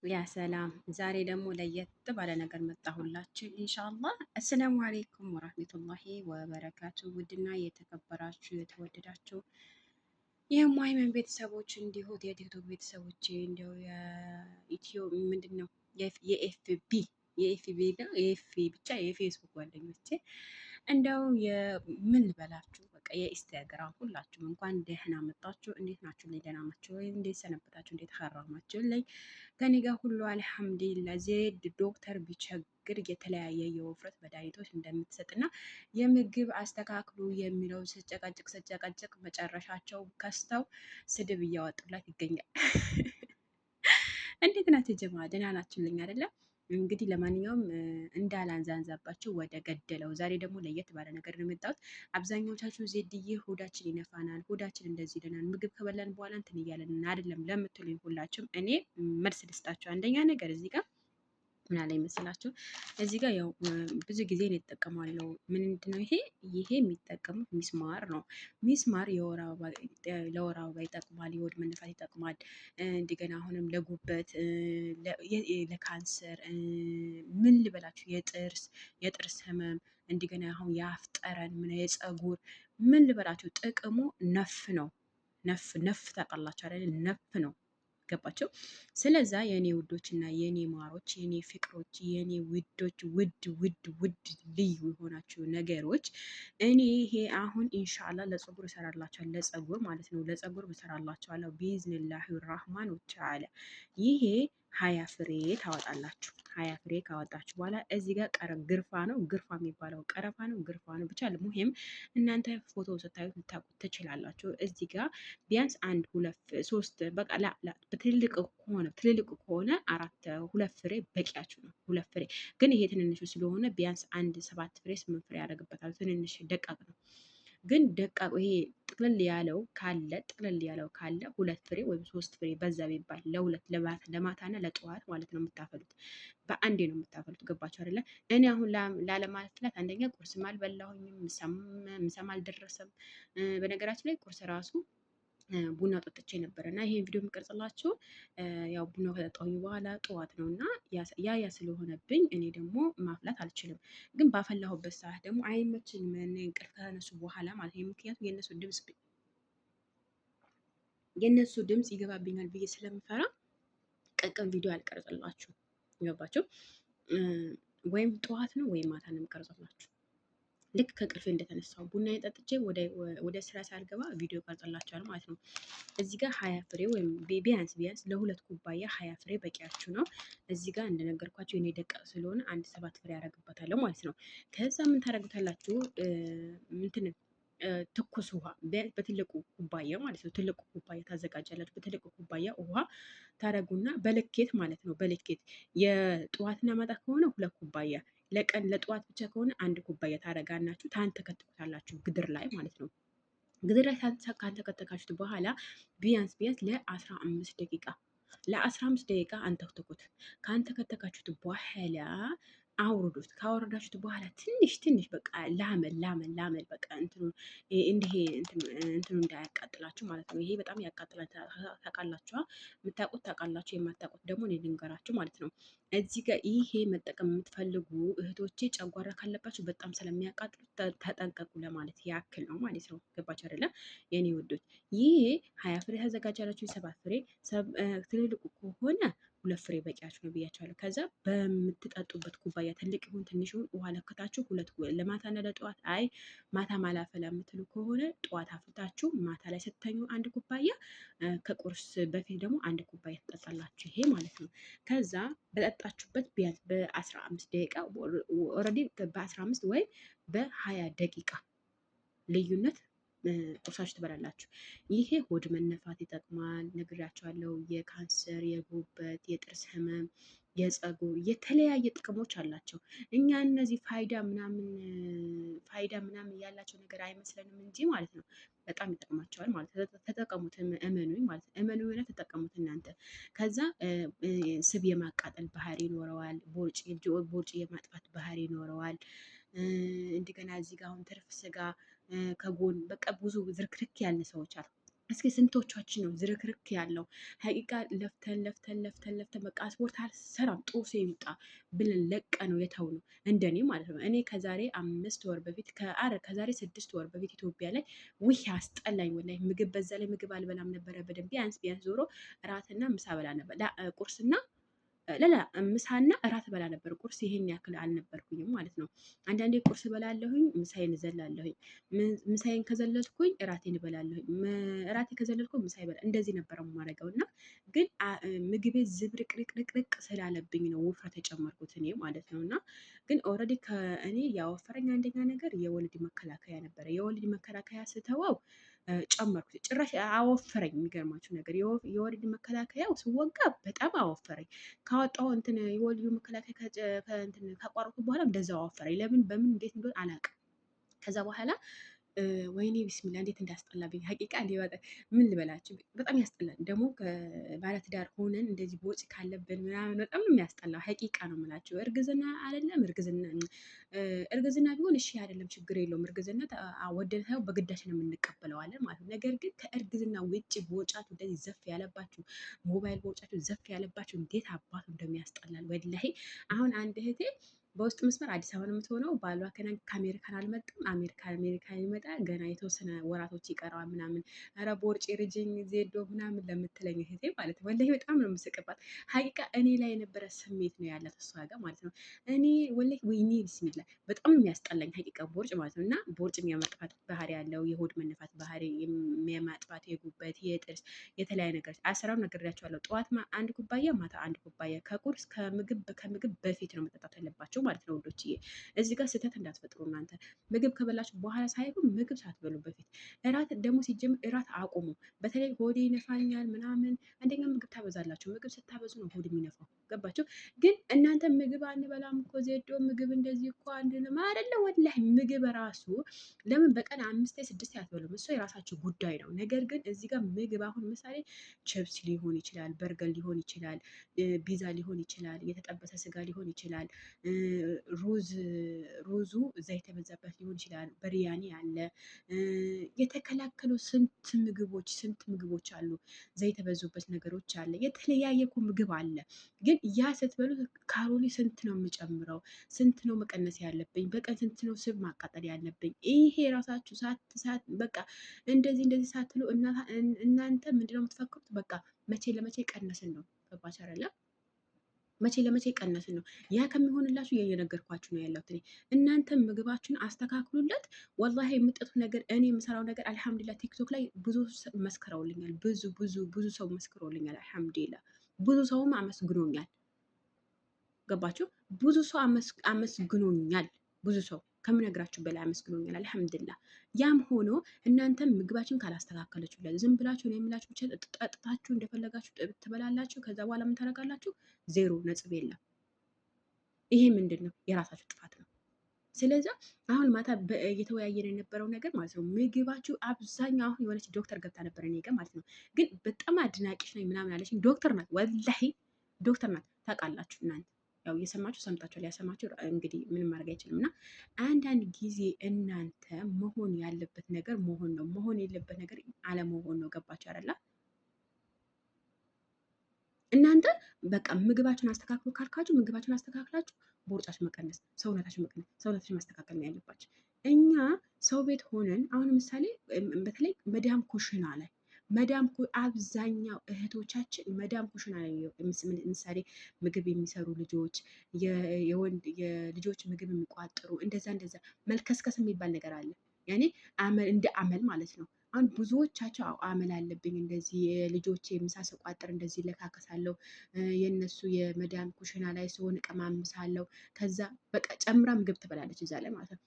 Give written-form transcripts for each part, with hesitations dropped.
ያ ሰላም ዛሬ ደግሞ ለየት ባለ ነገር መጣሁላችሁ ኢንሻአላህ። አሰላሙ አሌይኩም ወራህመቱላሂ ወበረካቱ። ውድና የተከበራችሁ የተወደዳችሁ የማይመን ቤተሰቦች እንዲሁ የቲክቶክ ቤተሰቦች እንዲሁ የኢትዮ ምንድን ነው የኤፍቢ የኤፍቢ ብቻ የፌስቡክ ጓደኞቼ እንደው ምን ልበላችሁ በቃ የኢንስታግራም ሁላችሁም እንኳን ደህና መጣችሁ። እንዴት ናችሁ? ላይ ደህና ናችሁ ወይ? እንዴት ሰነበታችሁ? እንዴት ሀራማችሁ? ላይ ከኔ ጋር ሁሉ አልሐምዱሊላ። ዜድ ዶክተር ቢቸግር የተለያየ የውፍረት መድኃኒቶች እንደምትሰጥና የምግብ አስተካክሉ የሚለው ስጨቀጭቅ መጨረሻቸው ከስተው ስድብ እያወጡላት ይገኛል። እንዴት ናቸው ጀማ? ደህና ናችሁልኝ አይደለም? እንግዲህ ለማንኛውም እንዳላንዛንዛባቸው ወደ ገደለው። ዛሬ ደግሞ ለየት ባለ ነገር ነው የመጣሁት። አብዛኞቻችሁ ዜድዬ ሆዳችን ይነፋናል፣ ሆዳችን እንደዚህ ይለናል፣ ምግብ ከበላን በኋላ እንትን እያለን አይደለም ለምትሉኝ ሁላችሁም እኔ መልስ ልስጣችሁ። አንደኛ ነገር እዚህ ጋር ምን አለ ይመስላችሁ? እዚህ ጋር ያው ብዙ ጊዜ ነው የተጠቀማለው። ምንድን ነው ይሄ? ይሄ የሚጠቀሙት ሚስማር ነው። ሚስማር ለወር አበባ ይጠቅማል፣ የሆድ መነፋት ይጠቅማል። እንደገና አሁንም ለጉበት፣ ለካንሰር፣ ምን ልበላችሁ፣ የጥርስ ህመም፣ እንደገና አሁን የአፍ ጠረን፣ ምን የፀጉር ምን ልበላችሁ፣ ጥቅሙ ነፍ ነው። ነፍ ታውቃላችሁ አይደል? ነፍ ነው። ገባቸው። ስለዛ የኔ ውዶች እና የኔ ማሮች፣ የኔ ፍቅሮች፣ የኔ ውዶች፣ ውድ ልዩ የሆናችሁ ነገሮች እኔ ይሄ አሁን ኢንሻአላ ለፀጉር እሰራላችኋለሁ። ለፀጉር ማለት ነው። ለፀጉር እሰራላችኋለሁ ቢዝኒላሂ ራህማን ወተዓላ። ይሄ 20 ፍሬ ታወጣላችሁ። 20 ፍሬ ካወጣችሁ በኋላ እዚህ ጋር ግርፋ ነው። ግርፋ የሚባለው ቀረፋ ነው። ግርፋ ነው ብቻ ሙሄም እናንተ ፎቶ ስታዩት ልታውቁት ትችላላችሁ። እዚህ ጋር ቢያንስ አንድ ሁለት ሶስት በቃ ትልልቅ ከሆነ ሁለት ፍሬ በቂያችሁ ነው። ሁለት ፍሬ ግን ይሄ ትንንሹ ስለሆነ ቢያንስ አንድ 7 ፍሬ 8 ፍሬ ያደርግበታል። ትንንሽ ደቃቅ ነው። ግን ደቃቁ ይሄ ጥቅልል ያለው ካለ ሁለት ፍሬ ወይም 3 ፍሬ በዛ ቢባል ለሁለት ለማታና ለጠዋት ማለት ነው የምታፈሉት። በአንዴ ነው የምታፈሉት። ገባችሁ አይደለ? እኔ አሁን ላለማፍላት አንደኛ ቁርስም አልበላሁኝም፣ ምሳም አልደረሰም። በነገራችን ላይ ቁርስ ራሱ ቡና ጠጥቼ ነበረ እና ይሄን ቪዲዮ የምቀርጽላችሁ ያው ቡና ከጠጣሁኝ በኋላ ጠዋት ነው እና ያ ስለሆነብኝ እኔ ደግሞ ማፍላት አልችልም። ግን ባፈላሁበት ሰዓት ደግሞ አይመችኝም። እንቅልፍ ከነሱ በኋላ ማለት ነው። ምክንያቱም የእነሱ ድምፅ ይገባብኛል ብዬ ስለምፈራ ቀቀን ቪዲዮ አልቀርጽላችሁ። ይገባችሁ? ወይም ጠዋት ነው ወይም ማታ ነው የምቀርጽላችሁ። ልክ ከቅልፌ እንደተነሳው ቡና ጠጥቼ ወደ ስራ ሳልገባ ቪዲዮ ቀርጽላችኋል ማለት ነው። እዚህ ጋር 20 ፍሬ ወይም ቢያንስ ለሁለት ኩባያ 20 ፍሬ በቂያችሁ ነው። እዚህ ጋር እንደነገርኳችሁ የኔ ደቃቅ ስለሆነ አንድ 7 ፍሬ ያደርግበታለሁ ማለት ነው። ከዛ ምን ታደርጉታላችሁ? ትኩስ ውሃ በትልቁ ኩባያ ማለት ነው። ትልቁ ኩባያ ታዘጋጃላችሁ። በትልቁ ኩባያ ውሃ ታረጉና በልኬት ማለት ነው። በልኬት የጠዋትና ማታ ከሆነ 2 ኩባያ፣ ለቀን ለጠዋት ብቻ ከሆነ 1 ኩባያ ታረጋናችሁ ታንተከትኩታላችሁ ግድር ላይ ማለት ነው። ግድር ላይ ካንተከተካችሁት በኋላ ቢያንስ ለ15 ደቂቃ አንተክትኩት። ካንተከተካችሁት በኋላ አውርዱት። ካወረዳችሁት በኋላ ትንሽ በቃ ላመል በቃ እንትኑ እንዳያቃጥላችሁ ማለት ነው። ይሄ በጣም ያቃጥላል። ታውቃላችሁ፣ የምታውቁት ታውቃላችሁ፣ የማታውቁት ደግሞ እኔ ልንገራችሁ ማለት ነው። እዚህ ጋር ይሄ መጠቀም የምትፈልጉ እህቶቼ ጨጓራ ካለባችሁ በጣም ስለሚያቃጥሉት ተጠንቀቁ ለማለት ያክል ነው ማለት ነው። ገባችሁ አይደለም የኔ ውዶች? ይሄ 20 ፍሬ ታዘጋጃላችሁ። 7 ፍሬ ትልልቁ ከሆነ 2 ፍሬ በቂያችሁ ነው ብያችኋለሁ። ከዛ በምትጠጡበት ኩባያ ትልቅ ይሁን ትንሽ ይሁን ውሃ ለክታችሁ ለማታና ለጠዋት ማታ ማላፈላ የምትሉ ከሆነ ጠዋት አፍልታችሁ ማታ ላይ ስተኙ 1 ኩባያ፣ ከቁርስ በፊት ደግሞ 1 ኩባያ ትጠጣላችሁ። ይሄ ማለት ነው። ከዛ በጠጣችሁበት ቢያንስ በ15 ደቂቃ ኦልሬዲ በ15 ወይም በ20 ደቂቃ ልዩነት ቁርሳችሁ ትበላላችሁ። ይሄ ሆድ መነፋት ይጠቅማል፣ ነግራችኋለሁ። የካንሰር፣ የጉበት፣ የጥርስ ህመም፣ የፀጉር የተለያየ ጥቅሞች አላቸው። እኛ እነዚህ ፋይዳ ምናምን ያላቸው ነገር አይመስለንም እንጂ ማለት ነው በጣም ይጠቅማቸዋል ማለት ነው። ተጠቀሙት፣ እመኑኝ ማለት ነው። እመኑኝ ተጠቀሙት እናንተ። ከዛ ስብ የማቃጠል ባህሪ ይኖረዋል። ቦርጭ የማጥፋት ባህሪ ይኖረዋል። እንደገና እዚህ ጋር አሁን ትርፍ ስጋ ከጎን በቃ ብዙ ዝርክርክ ያለ ሰዎች አሉ። እስኪ ስንቶቻችን ነው ዝርክርክ ያለው ሀቂቃ ለፍተን ለፍተን ለፍተን ለፍተን በቃ ስፖርት አልሰራም ጦሴ ይምጣ ብለን ለቀ ነው የተው ነው እንደኔ ማለት ነው። እኔ ከዛሬ 5 ወር በፊት ከዛሬ 6 ወር በፊት ኢትዮጵያ ላይ ውህ አስጠላኝ ወላሂ። ምግብ በዛ ላይ ምግብ አልበላም ነበረ በደንብ ቢያንስ ዞሮ እራትና ምሳ በላ ነበር ቁርስና ለላ ምሳና እራት በላ ነበር። ቁርስ ይሄን ያክል አልነበርኩኝም ማለት ነው። አንዳንዴ ቁርስ በላለሁኝ፣ ምሳዬን እዘላለሁኝ። ምሳዬን ከዘለልኩኝ እራቴን እበላለሁኝ። እራቴ ከዘለልኩኝ ምሳ ይበላል። እንደዚህ ነበር የማደርገው እና ግን ምግቤ ዝብርቅርቅርቅ ስላለብኝ ነው ውፍረት የጨመርኩት እኔ ማለት ነው። እና ግን ኦልሬዲ ከእኔ ያወፈረኝ አንደኛ ነገር የወሊድ መከላከያ ነበረ። የወሊድ መከላከያ ስተወው ጨመርኩ። ጭራሽ አወፈረኝ። የሚገርማችሁ ነገር የወሊድ መከላከያው ስወጋ በጣም አወፈረኝ። ካወጣሁ እንትን የወሊድ መከላከያ ካቋረጡ በኋላ እንደዛው አወፈረኝ። ለምን በምን እንዴት እንደሆነ አላውቅም። ከዛ በኋላ ወይኔ ቢስሚላ እንዴት እንዳስጠላብኝ ሀቂቃ ምን ልበላችሁ፣ በጣም ያስጠላል። ደግሞ ባለትዳር ሆነን እንደዚህ በወጪ ካለብን ምናምን በጣም የሚያስጠላው ሀቂቃ ነው የምላችሁ። እርግዝና አይደለም እርግዝና ቢሆን እሺ አይደለም ችግር የለውም። እርግዝና ወደን ሳይሆን በግዳጅ ነው የምንቀበለዋለን ማለት ነው። ነገር ግን ከእርግዝና ውጭ በወጫቱ እንደዚህ ዘፍ ያለባችሁ ሞባይል በወጫቱ ዘፍ ያለባችሁ እንዴት አባቱ እንደሚያስጠላል ወላሂ። አሁን አንድ እህቴ በውስጥ መስመር አዲስ አበባ ነው የምትሆነው። ባሏ ከአሜሪካን አልመጣም። አሜሪካን ይመጣ ገና የተወሰነ ወራቶች ይቀረዋል ምናምን። ኧረ ቦርጭ ርጅኝ ዜዶ ምናምን ለምትለኝ እህቴ ማለት ነው ወላሂ በጣም ነው የምስቅባት። ሀቂቃ እኔ ላይ የነበረ ስሜት ነው ያላት እሷ ጋር ማለት ነው። እኔ ወላሂ ወይኔ ቢስሚላ በጣም የሚያስጠላኝ ሀቂቃ ቦርጭ ማለት ነው። እና ቦርጭ የሚያመጥፋት ባህሪ ያለው የሆድ መነፋት ባህሪ የሚያማጥፋት የጉበት የጥርስ የተለያዩ ነገሮች አሰራሩ ነግሬያቸዋለሁ። ጠዋት አንድ ኩባያ ማታ አንድ ኩባያ ከቁርስ ከምግብ በፊት ነው መጠጣት ያለባቸው ማለት ነው ውዶችዬ። እዚህ ጋር ስህተት እንዳትፈጥሩ እናንተ ምግብ ከበላችሁ በኋላ ሳይሆን ምግብ ሳትበሉ በፊት። እራት ደግሞ ሲጀምር እራት አቁሙ። በተለይ ሆዴ ይነፋኛል ምናምን አንደኛ ምግብ ታበዛላችሁ። ምግብ ስታበዙ ነው ሆድ የሚነፋው። ገባችሁ? ግን እናንተ ምግብ አንበላም እኮ ዜዶ ምግብ እንደዚህ እኮ አንድንም አይደለ ወላሂ። ምግብ ራሱ ለምን በቀን 5 6 አትበሉም? እሱ የራሳችሁ ጉዳይ ነው። ነገር ግን እዚህ ጋር ምግብ አሁን ምሳሌ ችፕስ ሊሆን ይችላል፣ በርገር ሊሆን ይችላል፣ ፒዛ ሊሆን ይችላል፣ የተጠበሰ ስጋ ሊሆን ይችላል፣ ሩዙ ዘይት የበዛበት ሊሆን ይችላል፣ በሪያኒ አለ። የተከላከሉ ስንት ምግቦች አሉ። ዘይት የበዙበት ነገሮች አለ። የተለያየ እኮ ምግብ አለ። ግን ያ ስትበሉ ካሎሪ ስንት ነው የምጨምረው? ስንት ነው መቀነስ ያለብኝ? በቀን ስንት ነው ስብ ማቃጠል ያለብኝ? ይሄ ራሳችሁ በቃ እንደዚህ ሳትሉ እናንተ ምንድነው የምትፈክሩት? በቃ መቼ ለመቼ ቀነስን ነው። ገባች አይደለም? መቼ ለመቼ ቀነስን ነው። ያ ከሚሆንላችሁ እየነገርኳችሁ ነው ያለሁት። እናንተ ምግባችሁን አስተካክሉለት። ወላሂ የምጠጡት ነገር እኔ የምሰራው ነገር አልሐምዱሊላ ቲክቶክ ላይ ብዙ መስክረውልኛል። ብዙ ሰው መስክሮልኛል። አልሐምዱሊላ ብዙ ሰውም አመስግኖኛል። ገባችሁ? ብዙ ሰው አመስግኖኛል። ብዙ ሰው ከምነግራችሁ በላይ አመስግኖኛል። አልሐምዱሊላ። ያም ሆኖ እናንተም ምግባችሁን ካላስተካከለችሁለት ዝም ብላችሁ ነው የምላችሁ ብቻ ጠጥታችሁ እንደፈለጋችሁ ትበላላችሁ። ከዛ በኋላ ምን ታደርጋላችሁ? ዜሮ ነጥብ የለም። ይሄ ምንድን ነው? የራሳችሁ ጥፋት ነው። ስለዚህ አሁን ማታ እየተወያየን የነበረው ነገር ማለት ነው ምግባችሁ አብዛኛው አሁን የሆነች ዶክተር ገብታ ነበር እኔ ጋር ማለት ነው። ግን በጣም አድናቂሽ ነኝ ምናምን አለችኝ። ዶክተር ናት፣ ወላሂ ዶክተር ናት። ታውቃላችሁ እናንተ ያው እየሰማችሁ ሰምታችሁ ሊያሰማችሁ እንግዲህ ምንም ማድረግ አይችልም። እና አንዳንድ ጊዜ እናንተ መሆን ያለበት ነገር መሆን ነው፣ መሆን የለበት ነገር አለመሆን ነው። ገባችሁ አይደለ? እናንተ በቃ ምግባችሁን አስተካክሉ ካልካችሁ ምግባችሁን አስተካክላችሁ ቦርጫችሁ መቀነስ፣ ሰውነታችሁ ማስተካከል ነው ያለባችሁ። እኛ ሰው ቤት ሆነን አሁን ምሳሌ በተለይ መዳም ኩሽና ላይ አብዛኛው እህቶቻችን መዳም ኩሽና ላይ ምሳሌ ምግብ የሚሰሩ ልጆች፣ የልጆች ምግብ የሚቋጥሩ እንደዛ መልከስከስ የሚባል ነገር አለ። ያኔ እንደ አመል ማለት ነው። አሁን ብዙዎቻቸው አመል አለብኝ እንደዚህ የልጆች የምሳ ስቋጥር እንደዚህ ለካከሳለሁ። የእነሱ የመዳም ኩሽና ላይ ሲሆን እቀማምሳለሁ። ከዛ በቃ ጨምራ ምግብ ትበላለች እዛ ላይ ማለት ነው።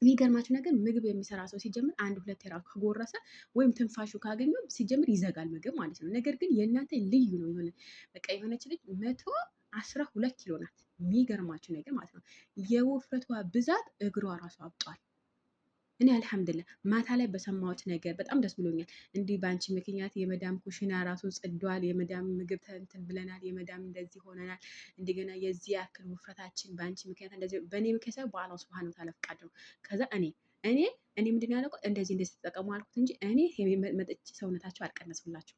የሚገርማችሁ ነገር ምግብ የሚሰራ ሰው ሲጀምር 1 2 የራሱ ከጎረሰ ወይም ትንፋሹ ካገኘው ሲጀምር ይዘጋል ምግብ ማለት ነው። ነገር ግን የእናንተ ልዩ ነው። የሆነ በቃ የሆነች ልጅ 112 ኪሎ ናት። የሚገርማችሁ ነገር ማለት ነው የውፍረቷ ብዛት እግሯ ራሱ አብጧል። እኔ አልሐምዱሊላ ማታ ላይ በሰማሁት ነገር በጣም ደስ ብሎኛል። እንዲህ በአንቺ ምክንያት የመዳም ኩሽና ራሱ ጽዷል፣ የመዳም ምግብ እንትን ብለናል፣ የመዳም እንደዚህ ሆነናል። እንደገና የዚህ ያክል ውፍረታችን በአንቺ ምክንያት እንደዚህ በእኔ ምክንያት ሳይሆን በአላህ ሱብሃነሁ ወተዓላ ፈቃድ ነው። ከዛ እኔ ምንድን ነው ያልኩት እንደዚህ ተጠቀሙ አልኩት እንጂ እኔ መጥቼ ሰውነታቸው አልቀነስኩላቸው።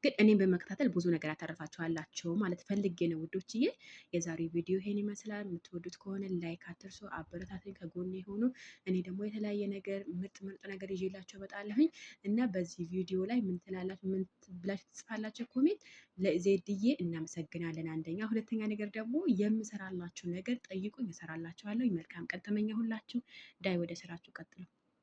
ግን እኔም በመከታተል ብዙ ነገር ያተረፋችኋላችሁ ማለት ፈልጌ ነው ውዶችዬ። የዛሬው ቪዲዮ ይሄን ይመስላል። የምትወዱት ከሆነ ላይክ አትርሱ፣ አበረታቱኝ፣ ከጎን የሆኑ እኔ ደግሞ የተለያየ ነገር ምርጥ ነገር ይዤላችሁ እመጣለሁኝ እና በዚህ ቪዲዮ ላይ ምን ትላላችሁ? ምን ብላችሁ ትጽፋላችሁ? ኮሜንት ለዜድዬ እናመሰግናለን። አንደኛ፣ ሁለተኛ ነገር ደግሞ የምሰራላችሁ ነገር ጠይቁኝ፣ እሰራላችኋለሁ። መልካም ቀን ተመኘሁላችሁ። ዳይ ወደ ስራችሁ ቀጥሉ።